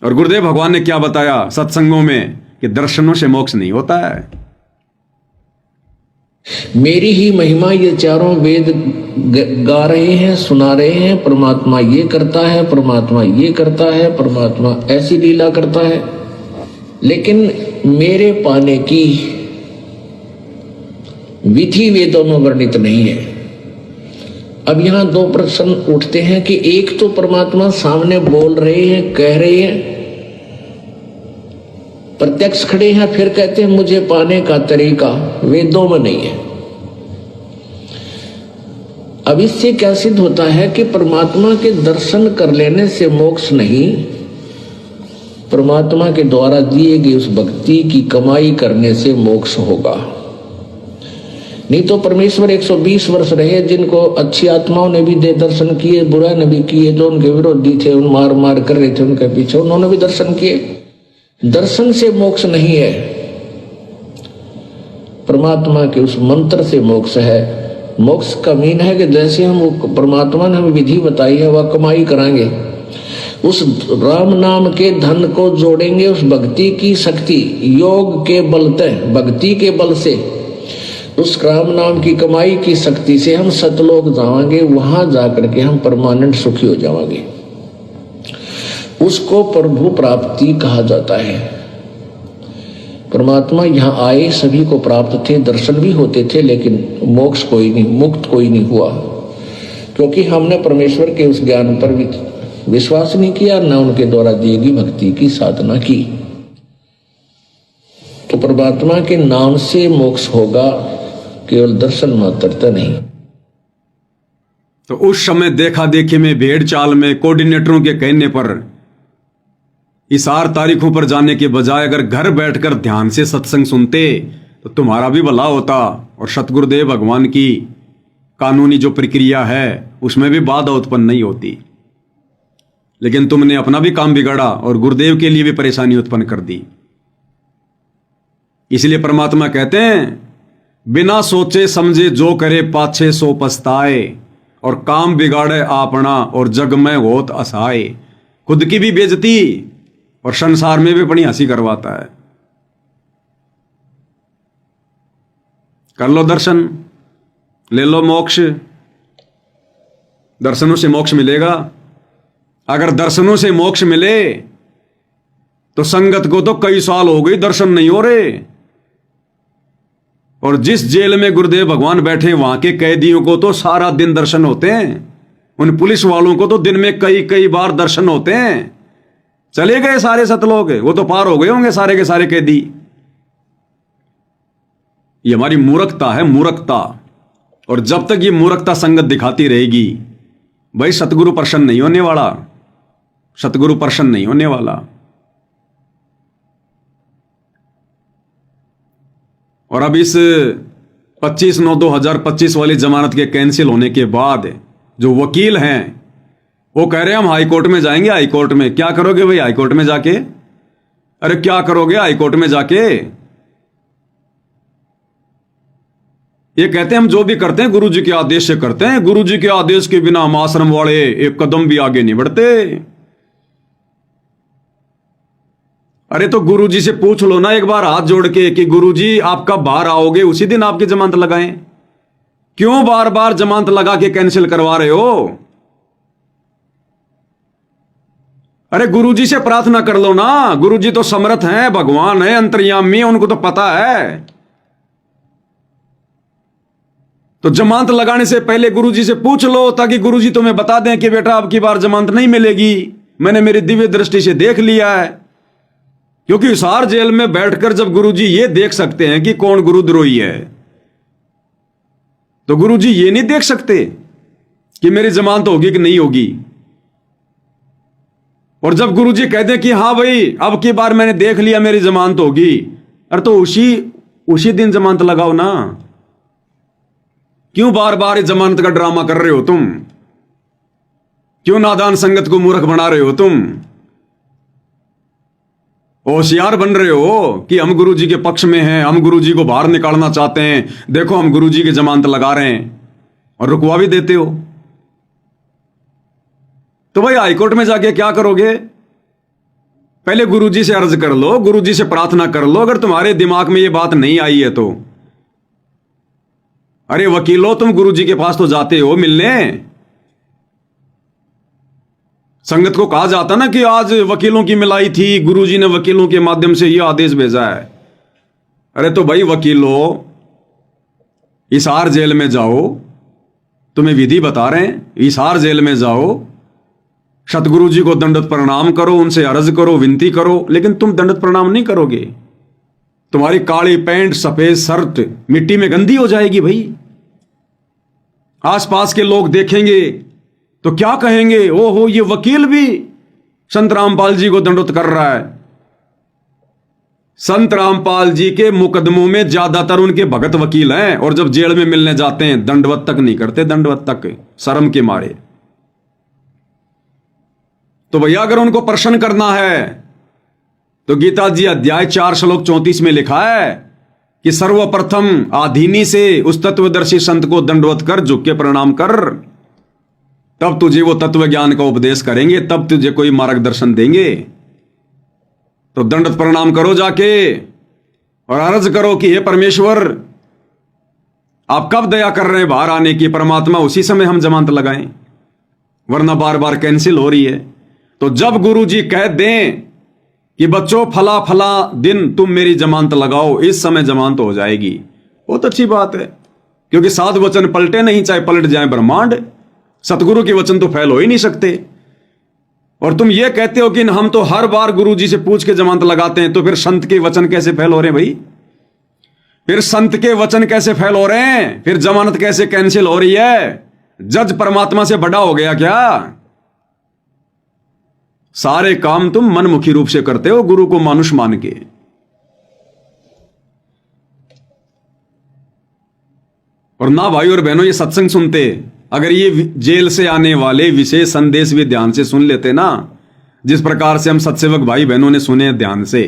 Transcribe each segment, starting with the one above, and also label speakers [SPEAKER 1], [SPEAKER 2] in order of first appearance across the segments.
[SPEAKER 1] और गुरुदेव भगवान ने क्या बताया सत्संगों में कि दर्शनों से मोक्ष नहीं होता है।
[SPEAKER 2] मेरी ही महिमा ये चारों वेद गा रहे हैं, सुना रहे हैं। परमात्मा ये करता है, परमात्मा ये करता है, परमात्मा ऐसी लीला करता है, लेकिन मेरे पाने की विधि वेदों में वर्णित नहीं है। अब यहां दो प्रश्न उठते हैं कि एक तो परमात्मा सामने बोल रहे हैं, कह रहे हैं, प्रत्यक्ष खड़े हैं, फिर कहते हैं मुझे पाने का तरीका वेदों में नहीं है। अब इससे क्या सिद्ध होता है कि परमात्मा के दर्शन कर लेने से मोक्ष नहीं, परमात्मा के द्वारा दिए गए उस भक्ति की कमाई करने से मोक्ष होगा। नहीं तो परमेश्वर 120 वर्ष रहे, जिनको अच्छी आत्माओं ने भी दे दर्शन किए, बुरा ने भी किए, जो उनके विरोधी थे उन मार मार कर रहे थे उनके पीछे, उन्होंने भी दर्शन किए। दर्शन से मोक्ष नहीं है, परमात्मा के उस मंत्र से मोक्ष है। मोक्ष का मीन है कि जैसे हम परमात्मा ने हमें विधि बताई है वह कमाई कराएंगे, उस राम नाम के धन को जोड़ेंगे उस भक्ति की शक्ति योग के बल तक, भक्ति के बल से, उस राम नाम की कमाई की शक्ति से हम सतलोक जाएंगे, वहां जाकर के हम परमानेंट सुखी हो जाएंगे। उसको प्रभु प्राप्ति कहा जाता है। परमात्मा यहाँ आए, सभी को प्राप्त थे, दर्शन भी होते थे, लेकिन मोक्ष कोई नहीं, मुक्त कोई नहीं हुआ, क्योंकि हमने परमेश्वर के उस ज्ञान पर विश्वास नहीं किया, न उनके द्वारा दी गई भक्ति की साधना की। तो परमात्मा के नाम से मोक्ष होगा, केवल दर्शन मात्रता नहीं।
[SPEAKER 1] तो उस समय देखा देखी में, भेड़ चाल में, कोऑर्डिनेटरों के कहने पर इस 8 तारीखों पर जाने के बजाय अगर घर बैठकर ध्यान से सत्संग सुनते तो तुम्हारा भी भला होता, और सतगुरुदेव भगवान की कानूनी जो प्रक्रिया है उसमें भी बाधा उत्पन्न नहीं होती। लेकिन तुमने अपना भी काम बिगाड़ा और गुरुदेव के लिए भी परेशानी उत्पन्न कर दी। इसलिए परमात्मा कहते हैं, बिना सोचे समझे जो करे पाछे सो पछताए, और काम बिगाड़े आपना और जग में होत असहाय। खुद की भी बेइज्जती और संसार में भी बड़ी हंसी करवाता है। कर लो दर्शन, ले लो मोक्ष, दर्शनों से मोक्ष मिलेगा। अगर दर्शनों से मोक्ष मिले तो संगत को तो कई साल हो गई दर्शन नहीं हो रहे, और जिस जेल में गुरुदेव भगवान बैठे वहां के कैदियों को तो सारा दिन दर्शन होते हैं, उन पुलिस वालों को तो दिन में कई कई बार दर्शन होते हैं। चले गए सारे सतलोक, वो तो पार हो गए होंगे सारे के सारे कैदी। ये हमारी मूर्खता है, मूर्खता। और जब तक ये मूर्खता संगत दिखाती रहेगी, भाई सतगुरु प्रसन्न नहीं होने वाला, सतगुरु प्रसन्न नहीं होने वाला। और अब इस 25/9/2025 वाली जमानत के कैंसिल होने के बाद जो वकील हैं वो कह रहे हैं हम हाई कोर्ट में जाएंगे। हाई कोर्ट में क्या करोगे भाई? हाई कोर्ट में जाके, अरे क्या करोगे हाई कोर्ट में जाके? ये कहते हैं हम जो भी करते हैं गुरु जी के आदेश से करते हैं, गुरु जी के आदेश के बिना हम आश्रम वाले एक कदम भी आगे नहीं बढ़ते। अरे तो गुरु जी से पूछ लो ना एक बार हाथ जोड़ के कि गुरु जी आप कब बाहर आओगे, उसी दिन आपकी जमानत लगाएं। क्यों बार बार जमानत लगा के कैंसिल करवा रहे हो? अरे गुरु जी से प्रार्थना कर लो ना, गुरु जी तो समर्थ हैं, भगवान है, अंतर्यामी है, उनको तो पता है। तो जमानत लगाने से पहले गुरु जी से पूछ लो, ताकि गुरु जी तुम्हें बता दें कि बेटा अब की बार जमानत नहीं मिलेगी, मैंने मेरी दिव्य दृष्टि से देख लिया है। क्योंकि हिसार जेल में बैठकर जब गुरु जी ये देख सकते हैं कि कौन गुरुद्रोही है, तो गुरु जी ये नहीं देख सकते कि मेरी जमानत होगी कि नहीं होगी। और जब गुरु जी कहते कि हाँ भाई अब की बार मैंने देख लिया मेरी जमानत होगी, अरे तो उसी दिन जमानत लगाओ ना। क्यों बार बार इस जमानत का ड्रामा कर रहे हो तुम? क्यों नादान संगत को मूर्ख बना रहे हो तुम? होशियार बन रहे हो कि हम गुरु जी के पक्ष में हैं, हम गुरु जी को बाहर निकालना चाहते हैं, देखो हम गुरु जी की जमानत लगा रहे हैं, और रुकवा भी देते हो। तो भाई हाईकोर्ट में जाके क्या करोगे? पहले गुरुजी से अर्ज कर लो, गुरुजी से प्रार्थना कर लो। अगर तुम्हारे दिमाग में ये बात नहीं आई है तो अरे वकीलो, तुम गुरुजी के पास तो जाते हो मिलने। संगत को कहा जाता ना कि आज वकीलों की मिलाई थी, गुरुजी ने वकीलों के माध्यम से यह आदेश भेजा है। अरे तो भाई वकीलो, हिसार जेल में जाओ, तुम्हें विधि बता रहे हैं, हिसार जेल में जाओ, सतगुरु जी को दंडवत प्रणाम करो, उनसे अर्ज करो, विनती करो। लेकिन तुम दंडवत प्रणाम नहीं करोगे, तुम्हारी काली पैंट सफेद शर्ट मिट्टी में गंदी हो जाएगी। भाई आसपास के लोग देखेंगे तो क्या कहेंगे, ओहो ये वकील भी संत रामपाल जी को दंडवत कर रहा है। संत रामपाल जी के मुकदमों में ज्यादातर उनके भगत वकील हैं, और जब जेल में मिलने जाते हैं दंडवत तक नहीं करते, दंडवत तक शर्म के मारे। तो भैया अगर उनको प्रसन्न करना है तो गीता जी अध्याय 4 श्लोक 34 में लिखा है कि सर्वप्रथम आधीनी से उस तत्वदर्शी संत को दंडवत कर, झुक के प्रणाम कर, तब तुझे वो तत्व ज्ञान का उपदेश करेंगे, तब तुझे कोई मार्गदर्शन देंगे। तो दंडवत प्रणाम करो जाके और अर्ज करो कि हे परमेश्वर, आप कब दया कर रहे हैं बाहर आने की, परमात्मा उसी समय हम जमानत लगाएं, वरना बार बार कैंसिल हो रही है। तो जब गुरु जी कह दें कि बच्चों फला फला दिन तुम मेरी जमानत लगाओ, इस समय जमानत हो जाएगी, बहुत अच्छी बात है। क्योंकि 7 वचन पलटे नहीं, चाहे पलट जाए ब्रह्मांड, सतगुरु के वचन तो फैल हो ही नहीं सकते। और तुम ये कहते हो कि हम तो हर बार गुरु जी से पूछ के जमानत लगाते हैं, तो फिर संत के वचन कैसे फैल हो रहे हैं भाई? फिर संत के वचन कैसे फैल हो रहे हैं? फिर जमानत कैसे कैंसिल हो रही है? जज परमात्मा से बड़ा हो गया क्या? सारे काम तुम मनमुखी रूप से करते हो, गुरु को मानुष मान के। और ना भाई और बहनों ये सत्संग सुनते, अगर ये जेल से आने वाले विशेष संदेश भी ध्यान से सुन लेते ना, जिस प्रकार से हम सत्सेवक भाई बहनों ने सुने ध्यान से,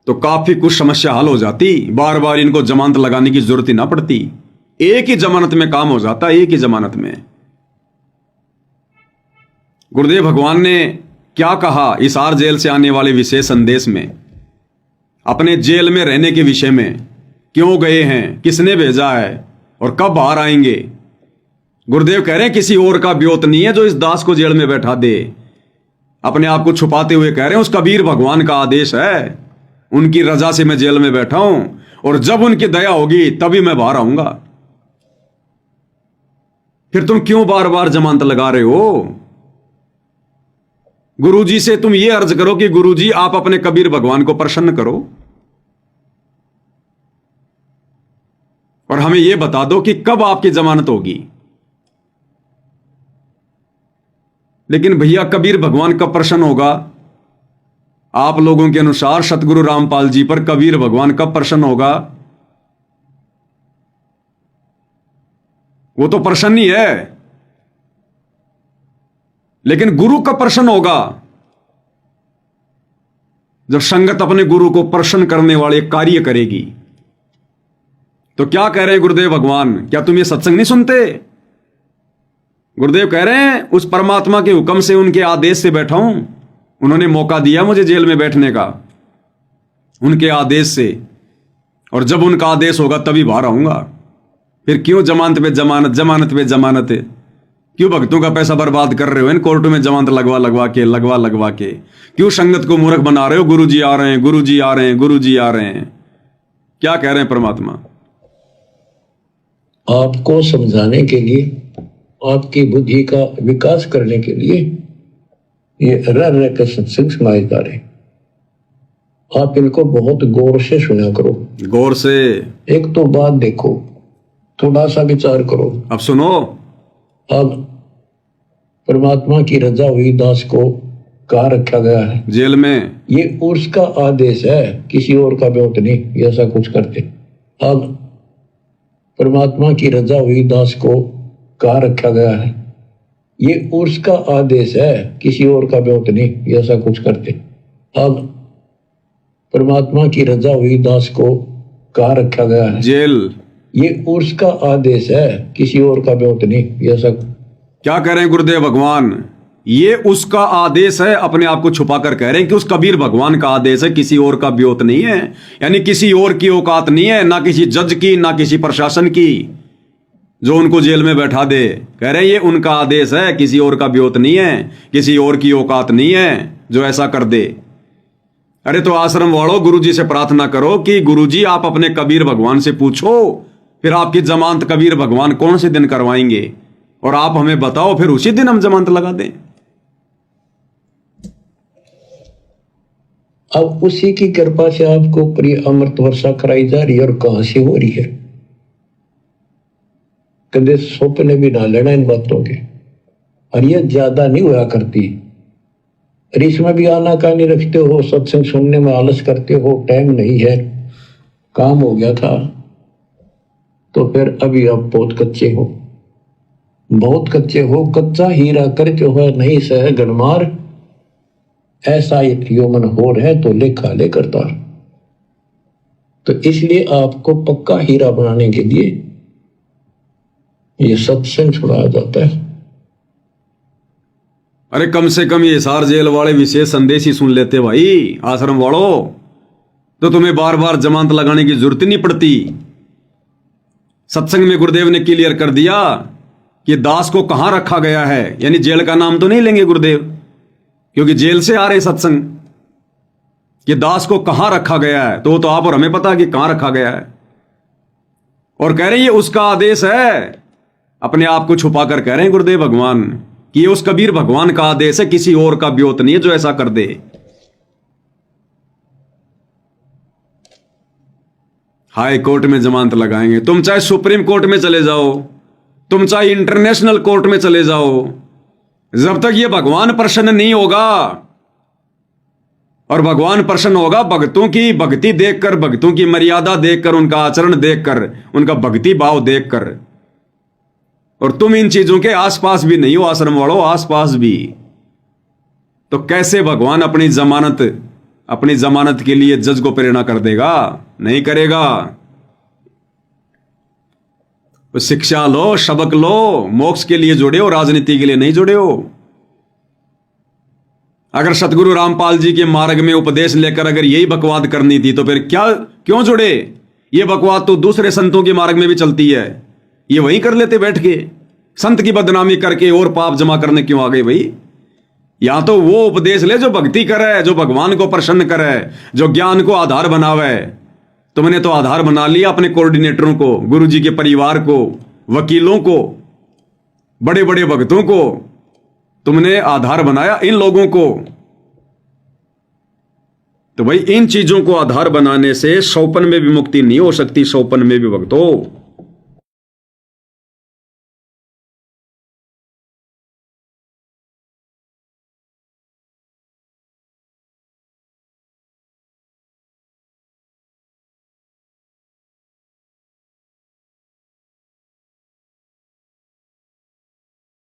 [SPEAKER 1] तो काफी कुछ समस्या हल हो जाती। बार बार इनको जमानत लगाने की जरूरत ही ना पड़ती, एक ही जमानत में काम हो जाता, एक ही जमानत में। गुरुदेव भगवान ने क्या कहा हिसार जेल से आने वाले विशेष संदेश में, अपने जेल में रहने के विषय में, क्यों गए हैं, किसने भेजा है और कब बाहर आएंगे। गुरुदेव कह रहे हैं किसी और का ब्योत नहीं है जो इस दास को जेल में बैठा दे। अपने आप को छुपाते हुए कह रहे हैं उस कबीर भगवान का आदेश है, उनकी रजा से मैं जेल में बैठा हूं, और जब उनकी दया होगी तभी मैं बाहर आऊंगा। फिर तुम क्यों बार बार जमानत लगा रहे हो? गुरुजी से तुम ये अर्ज करो कि गुरुजी आप अपने कबीर भगवान को प्रसन्न करो और हमें यह बता दो कि कब आपकी जमानत होगी। लेकिन भैया कबीर भगवान कब प्रसन्न होगा? आप लोगों के अनुसार सतगुरु रामपाल जी पर कबीर भगवान कब प्रसन्न होगा? वो तो प्रसन्न ही है, लेकिन गुरु कब प्रसन्न होगा? जब संगत अपने गुरु को प्रसन्न करने वाले कार्य करेगी। तो क्या कह रहे हैं गुरुदेव भगवान, क्या तुम ये सत्संग नहीं सुनते? गुरुदेव कह रहे हैं उस परमात्मा के हुक्म से, उनके आदेश से बैठा हूं। उन्होंने मौका दिया मुझे जेल में बैठने का, उनके आदेश से, और जब उनका आदेश होगा तभी बाहर आऊंगा। फिर क्यों जमानत पे जमानत, जमानत पे जमानत? क्यों भक्तों का पैसा बर्बाद कर रहे हो इन कोर्टों में जमानत लगवा के? क्यों संगत को मूर्ख बना रहे हो? गुरुजी आ रहे हैं, गुरुजी आ रहे हैं, गुरुजी आ रहे हैं। क्या कह रहे हैं परमात्मा?
[SPEAKER 2] आपको समझाने के लिए, आपकी बुद्धि का विकास करने के लिए ये रह कर सत्संग सुनाए जा रहे। आप इनको बहुत गौर से सुना करो,
[SPEAKER 1] गौर से।
[SPEAKER 2] एक तो बात देखो, थोड़ा सा विचार करो।
[SPEAKER 1] अब सुनो,
[SPEAKER 2] अब परमात्मा की रजा हुई दास को कहाँ रखा गया है? जेल में। ये उसका आदेश है, किसी और का ब्योत नहीं ऐसा कुछ करते। अब परमात्मा की रजा हुई दास को कहाँ रखा गया है? ये उसका आदेश है, किसी और का ब्योत नहीं ऐसा कुछ करते। अब परमात्मा की रजा हुई दास को कहाँ रखा गया है? जेल। ये उसका आदेश है, किसी और का ब्योत नहीं ऐसा।
[SPEAKER 1] क्या कह रहे हैं गुरुदेव भगवान? ये उसका आदेश है, अपने आप को छुपा कर कह रहे हैं कि उस कबीर भगवान का आदेश है, किसी और का ब्योत नहीं है। यानी किसी और की औकात नहीं है, ना किसी जज की, ना किसी प्रशासन की, जो उनको जेल में बैठा दे। कह रहे हैं ये उनका आदेश है, किसी और का ब्योत नहीं है, किसी और की औकात नहीं है जो ऐसा कर दे। अरे तो आश्रम वालों, गुरुजी से प्रार्थना करो कि गुरुजी आप अपने कबीर भगवान से पूछो, फिर आपकी जमानत कबीर भगवान कौन से दिन करवाएंगे, और आप हमें बताओ, फिर उसी दिन हम जमानत लगा दें।
[SPEAKER 3] अब उसी की कृपा से आपको प्रिय अमृत वर्षा कराई जा रही है, और कहां से हो रही है? कदे सपने भी ना लेना इन बातों के, और ये ज्यादा नहीं हुआ करती। और इसमें भी आना कानी रखते हो, सत्संग सुनने में आलस करते हो, टाइम नहीं है, काम हो गया था, तो फिर अभी आप बहुत कच्चे हो, बहुत कच्चे हो। कच्चा हीरा करके हो नहीं सह गणमार, ऐसा यौमन हो रहे तो लेखा ले करता। तो इसलिए आपको पक्का हीरा बनाने के लिए ये सत्संग छुड़ाया जाता है।
[SPEAKER 1] अरे कम से कम ये हिसार जेल वाले विशेष संदेश ही सुन लेते भाई आश्रम वालों, तो तुम्हें बार बार जमानत लगाने की जरूरत ही नहीं पड़ती। सत्संग में गुरुदेव ने क्लियर कर दिया कि दास को कहां रखा गया है, यानी जेल का नाम तो नहीं लेंगे गुरुदेव, क्योंकि जेल से आ रहे सत्संग, कि दास को कहां रखा गया है, तो आप और हमें पता है कि कहां रखा गया है। और कह रहे हैं ये उसका आदेश है, अपने आप को छुपा कर कह रहे हैं गुरुदेव भगवान कि ये उस कबीर भगवान का आदेश है, किसी और का ब्योत नहीं है जो ऐसा कर दे। हाई कोर्ट में जमानत लगाएंगे, तुम चाहे सुप्रीम कोर्ट में चले जाओ, तुम चाहे इंटरनेशनल कोर्ट में चले जाओ, जब तक ये भगवान प्रसन्न नहीं होगा, और भगवान प्रसन्न होगा भक्तों की भक्ति देखकर, भक्तों की मर्यादा देखकर, उनका आचरण देखकर, उनका भक्ति भाव देखकर। और तुम इन चीजों के आसपास भी नहीं हो आश्रम वालों, आसपास भी, तो कैसे भगवान अपनी जमानत के लिए जज को प्रेरणा कर देगा? नहीं करेगा। तो शिक्षा लो, सबक लो, मोक्ष के लिए जुड़े हो, राजनीति के लिए नहीं जुड़े हो। अगर सतगुरु रामपाल जी के मार्ग में उपदेश लेकर अगर यही बकवाद करनी थी तो फिर क्यों जुड़े? ये बकवाद तो दूसरे संतों के मार्ग में भी चलती है, ये वही कर लेते बैठ के, संत की बदनामी करके और पाप जमा करने क्यों आ गए भाई? या तो वो उपदेश ले जो भक्ति करे, जो भगवान को प्रसन्न करे, जो ज्ञान को आधार बनावे। तुमने तो आधार बना लिया अपने कोऑर्डिनेटरों को, गुरुजी के परिवार को, वकीलों को, बड़े बड़े भक्तों को तुमने आधार बनाया, इन लोगों को। तो भाई इन चीजों को आधार बनाने से सौपन में भी मुक्ति नहीं हो सकती, सौपन में भी भक्तों।